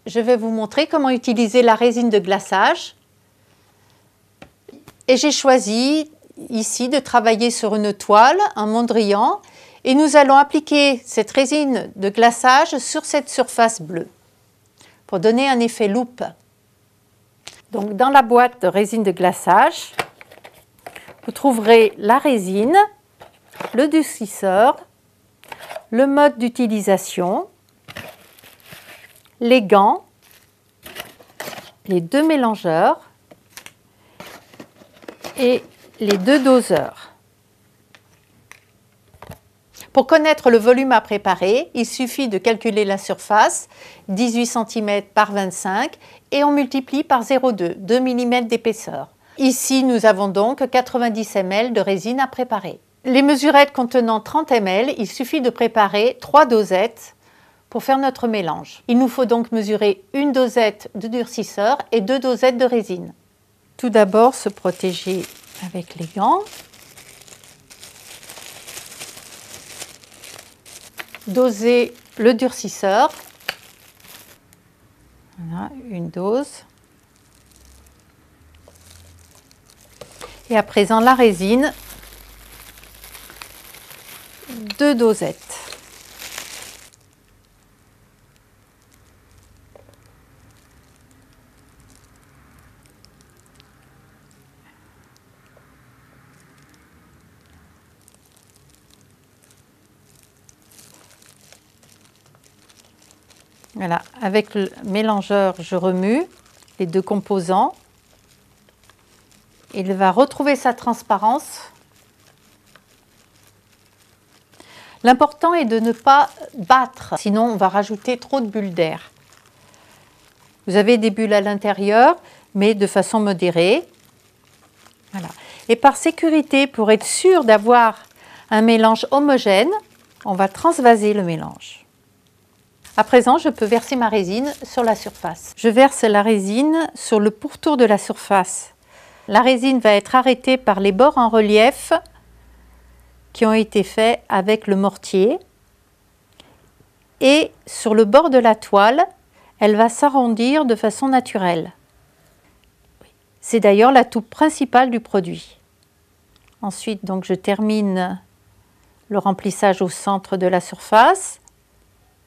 je vais vous montrer comment utiliser la résine de glaçage. Et j'ai choisi ici de travailler sur une toile, un Mondrian, et nous allons appliquer cette résine de glaçage sur cette surface bleue pour donner un effet loupe. Donc dans la boîte de résine de glaçage, vous trouverez la résine, le durcisseur, le mode d'utilisation, les gants, les 2 mélangeurs et les 2 doseurs. Pour connaître le volume à préparer, il suffit de calculer la surface, 18 cm par 25, et on multiplie par 0,2, 2 mm d'épaisseur. Ici, nous avons donc 90 ml de résine à préparer. Les mesurettes contenant 30 ml, il suffit de préparer 3 dosettes pour faire notre mélange. Il nous faut donc mesurer une dosette de durcisseur et 2 dosettes de résine. Tout d'abord, se protéger avec les gants. Doser le durcisseur. Voilà, une dose. Et à présent, la résine, 2 dosettes. Voilà, avec le mélangeur, je remue les 2 composants. Il va retrouver sa transparence. L'important est de ne pas battre, sinon on va rajouter trop de bulles d'air. Vous avez des bulles à l'intérieur, mais de façon modérée. Voilà. Et par sécurité, pour être sûr d'avoir un mélange homogène, on va transvaser le mélange. À présent, je peux verser ma résine sur la surface. Je verse la résine sur le pourtour de la surface. La résine va être arrêtée par les bords en relief qui ont été faits avec le mortier. Et sur le bord de la toile, elle va s'arrondir de façon naturelle. C'est d'ailleurs l'atout principal du produit. Ensuite, donc, je termine le remplissage au centre de la surface.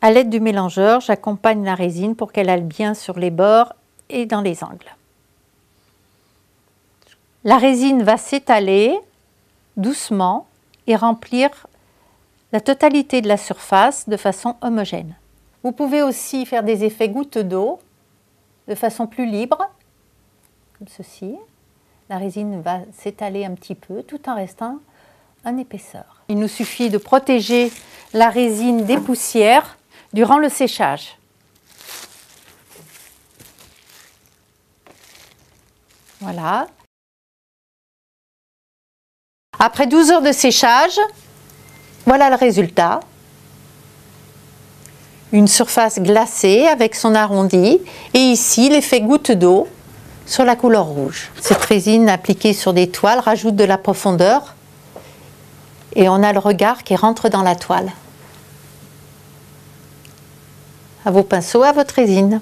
À l'aide du mélangeur, j'accompagne la résine pour qu'elle aille bien sur les bords et dans les angles. La résine va s'étaler doucement et remplir la totalité de la surface de façon homogène. Vous pouvez aussi faire des effets gouttes d'eau de façon plus libre, comme ceci. La résine va s'étaler un petit peu tout en restant en épaisseur. Il nous suffit de protéger la résine des poussières durant le séchage. Voilà. Après 12 heures de séchage, voilà le résultat. Une surface glacée avec son arrondi et ici l'effet goutte d'eau sur la couleur rouge. Cette résine appliquée sur des toiles rajoute de la profondeur et on a le regard qui rentre dans la toile. À vos pinceaux, à votre résine.